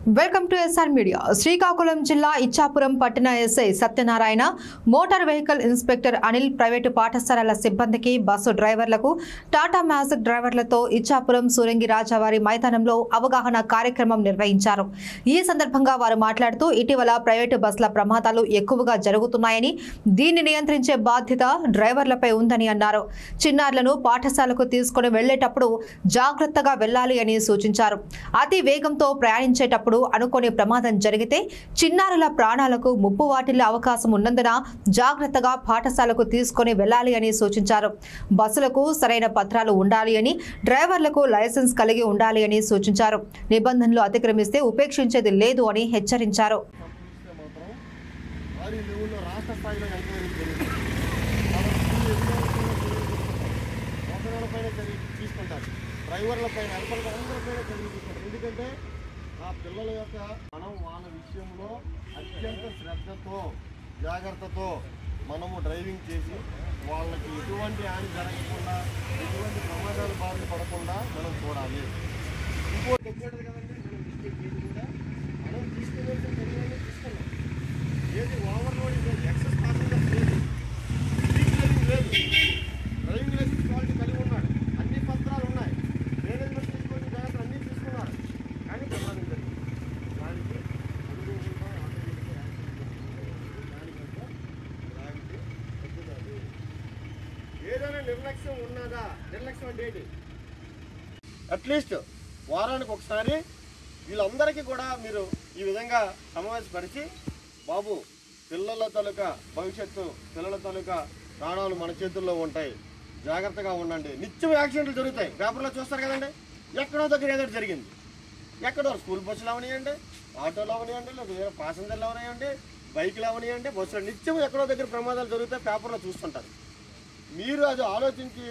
Welcome to SR media. Srikakulam జిల్లా ఇచ్చాపురం పట్టణ SI Satyanarayana, motor vehicle inspector Anil, private పాఠశాలల సిబ్బందికి, బస్సు డ్రైవర్లకు, టాటా మ్యాజిక్ డ్రైవర్లతో ఇచ్చాపురం సూరంగి రాజావారి మైదానంలో అవగాహన కార్యక్రమం నిర్వహించారు. ఈ సందర్భంగా వారు మాట్లాడుతూ, ఇటీవల ప్రైవేటు బస్సుల ప్రమాదాలు ఎక్కువగా జరుగుతున్నాయని, దీన్ని నియంత్రించే బాధ్యత డ్రైవర్లపై ఉందని అన్నారు. చిన్నారులను పాఠశాలకు తీసుకుని వెళ్లేటప్పుడు జాగ్రత్తగా వెళ్లాలి అని సూచించారు. అతి వేగంతో ప్రయాణించేటప్పుడు అనుకోని ప్రమాదం జరిగితే చిన్నారుల ప్రాణాలకు ముప్పు వాటిల్లే అవకాశం ఉన్నందున జాగ్రత్తగా పాఠశాలకు తీసుకుని వెళ్లాలి అని సూచించారు. బస్సులకు సరైన పత్రాలు ఉండాలి అని, డ్రైవర్లకు లైసెన్స్ కలిగి ఉండాలి అని సూచించారు. నిబంధనలు అతిక్రమిస్తే ఉపేక్షించేది లేదు అని హెచ్చరించారు. ఎందుకంటే ఆ పిల్లల యొక్క మనం వాళ్ళ విషయంలో అత్యంత శ్రద్ధతో, జాగ్రత్తతో మనము డ్రైవింగ్ చేసి వాళ్ళకి ఎటువంటి హాని జరగకుండా, ఎటువంటి ప్రమాదాలు బారిన పడకుండా మనం చూడాలి. ఇంకోటి చెప్పాడు కదండి, మనం తీసుకెళ్ళాల్సిన చర్యలన్నీ తీసుకున్నాం. ఏది ఓవర్లోడింగ్ లేదు, ఎక్సెస్ పాసింజర్స్ లేదు, డ్రైవింగ్ లేదు, డ్రైవింగ్ లైసెన్స్ క్వాలిటీ కలిగి ఉన్నాడు, అన్ని పత్రాలు ఉన్నాయి, మేనేజ్మెంట్ తీసుకొని జాగ్రత్తలు అన్నీ తీసుకున్నారు. కానీ ప్రమాదం జరిగింది. దానికి అనుభవంగా ఏదైనా నిర్లక్ష్యం ఉన్నదా? నిర్లక్ష్యం అంటే ఏంటి? అట్లీస్ట్ వారానికి ఒకసారి వీళ్ళందరికీ కూడా మీరు ఈ విధంగా సమావేశపరిచి, బాబు పిల్లల తాలూకా భవిష్యత్తు, పిల్లల తాలూకా ప్రాణాలు మన చేతుల్లో ఉంటాయి, జాగ్రత్తగా ఉండండి. నిత్యం యాక్సిడెంట్లు జరుగుతాయి, పేపర్లో చూస్తారు కదండి. ఎక్కడో దగ్గర ఏదో జరిగింది, ఎక్కడో స్కూల్ బస్సులు అవనివ్వండి, ఆటోలు అవనివ్వండి, లేదా వేరే ప్యాసింజర్లు అవనివ్వండి, బైకులు అవనివ్వండి, బస్సులు, నిత్యం ఎక్కడో దగ్గర ప్రమాదాలు జరుగుతాయి, పేపర్లో చూస్తుంటారు. మీరు అది ఆలోచించి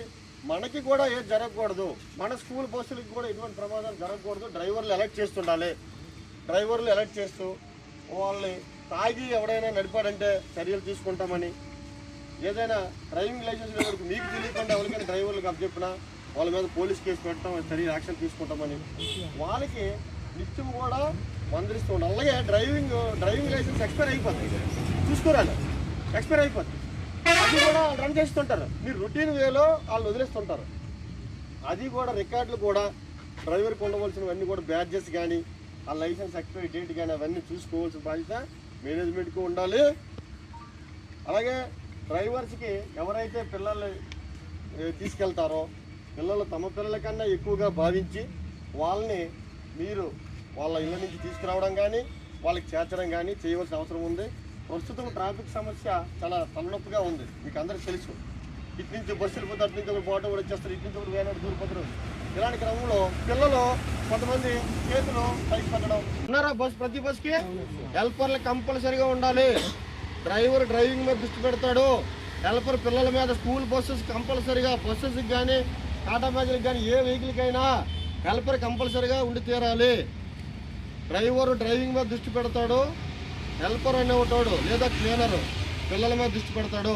మనకి కూడా ఏది జరగకూడదు, మన స్కూల్ బస్సులకి కూడా ఎటువంటి ప్రమాదాలు జరగకూడదు, డ్రైవర్లు అలర్ట్ చేస్తుండాలి. డ్రైవర్లు అలర్ట్ చేస్తూ వాళ్ళని తాగి ఎవడైనా నడిపాడంటే చర్యలు తీసుకుంటామని, ఏదైనా డ్రైవింగ్ లైసెన్స్ ఎవరికి మీకు తెలియకుండా ఎవరికైనా డ్రైవర్లకు అప్పచెప్పినా వాళ్ళ మీద పోలీస్ కేసు పెట్టడం, చర్య యాక్షన్ తీసుకుంటామని వాళ్ళకి నిత్యం కూడా మందరిస్తూ ఉండాలి. అలాగే డ్రైవింగ్ లైసెన్స్ ఎక్స్పైర్ అయిపోతుంది, చూసుకోరాలి, ఎక్స్పైర్ అయిపోతుంది, అది కూడా రన్ చేస్తుంటారు. మీరు రొటీన్ వేలో వాళ్ళు వదిలేస్తుంటారు. అది కూడా రికార్డులు కూడా డ్రైవర్కి ఉండవలసినవన్నీ కూడా బ్యాడ్జెస్ కానీ, ఆ లైసెన్స్ ఎక్స్పైరీ డేట్ కానీ అవన్నీ చూసుకోవాల్సిన బాధ్యత మేనేజ్మెంట్కి ఉండాలి. అలాగే డ్రైవర్స్కి ఎవరైతే పిల్లల్ని తీసుకెళ్తారో, పిల్లలు తమ పిల్లల కన్నా ఎక్కువగా భావించి వాళ్ళని మీరు వాళ్ళ ఇళ్ళ నుంచి తీసుకురావడం కానీ, వాళ్ళకి చేర్చడం కానీ చేయవలసిన అవసరం ఉంది. ప్రస్తుతం ట్రాఫిక్ సమస్య చాలా తలనొప్పిగా ఉంది, మీకు అందరికీ తెలుసు. ఇటు నుంచి బస్సులు పోతే అటు నుంచి ఒక బాటో కూడా వచ్చేస్తారు, ఇటు నుంచి ఒక వేరే దూరిపోతారు. ఇలాంటి క్రమంలో పిల్లలు కొంతమంది చేతులు పైకి పెట్టడం ఉన్నారా? ప్రతి బస్కి హెల్పర్లు కంపల్సరీగా ఉండాలి. డ్రైవర్ డ్రైవింగ్ మీద దృష్టి పెడతాడు, హెల్పర్ పిల్లల మీద. స్కూల్ బస్సెస్ కంపల్సరీగా, బస్సెస్కి కానీ, టాటా మ్యాజిక్ కానీ, ఏ వెహికల్కైనా హెల్పర్ కంపల్సరీగా ఉండి తీరాలి. డ్రైవర్ డ్రైవింగ్ మీద దృష్టి పెడతాడు, హెల్పర్ అనేవాడు లేదా క్లీనర్ పిల్లల మీద దృష్టి పెడతాడు.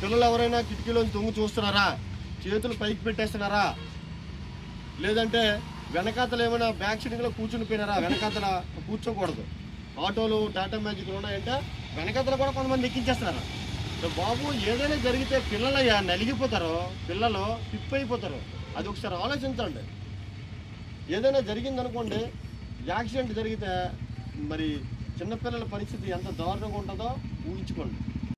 పిల్లలు ఎవరైనా కిటికీలోంచి తొంగి చూస్తున్నారా, చేతులు పైకి పెట్టేస్తున్నారా, లేదంటే వెనకాతలు ఏమైనా బ్యాక్ సీటింగ్లో కూర్చుని పోయినారా, వెనకాతల కూర్చోకూడదు. ఆటోలు టాటా మ్యాజిక్లు ఉన్నాయంటే వెనకాతలు కూడా కొంతమంది ఎక్కించేస్తున్నారు. బాబు ఏదైనా జరిగితే పిల్లలు నలిగిపోతారు, పిల్లలు పిప్ అయిపోతారు. అది ఒకసారి ఆలోచించండి. ఏదైనా జరిగిందనుకోండి, యాక్సిడెంట్ జరిగితే మరి చిన్నపిల్లల పరిస్థితి ఎంత దారుణంగా ఉంటుందో ఊహించుకోండి.